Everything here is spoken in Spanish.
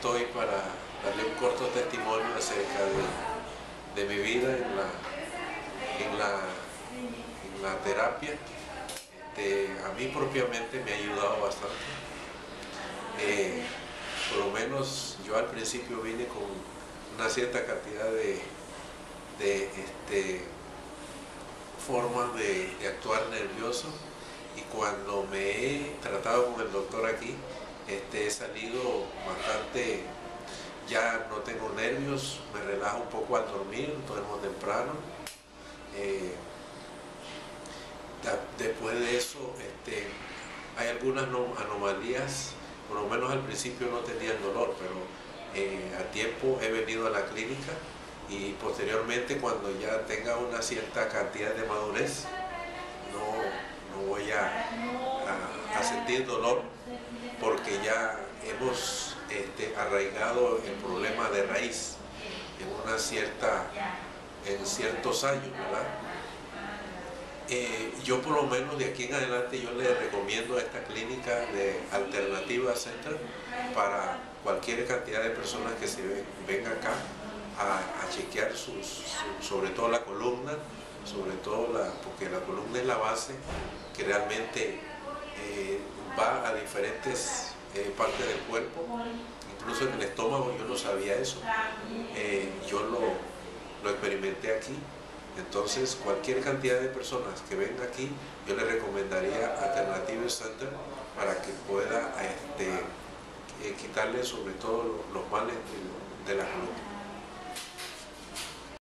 estoy para darle un corto testimonio acerca de mi vida en la terapia. A mí propiamente me ha ayudado bastante. Por lo menos yo al principio vine con una cierta cantidad de formas de actuar nervioso, y cuando me he tratado con el doctor aquí, he salido bastante, ya no tengo nervios, me relajo un poco al dormir, duermo temprano. Después de eso hay algunas anomalías. Por lo menos al principio no tenía el dolor, pero a tiempo he venido a la clínica, y posteriormente, cuando ya tenga una cierta cantidad de madurez, no voy a sentir dolor, porque ya hemos arraigado el problema de raíz en ciertos años, ¿verdad? Yo por lo menos de aquí en adelante yo le recomiendo esta clínica de Alternativa Center para cualquier cantidad de personas que se venga acá a chequear sobre todo la columna, porque la columna es la base que realmente va a diferentes partes del cuerpo, incluso en el estómago. Yo no sabía eso, yo lo experimenté aquí. Entonces, cualquier cantidad de personas que venga aquí, yo le recomendaría Alternative Center para que pueda quitarle sobre todo los males de la columna.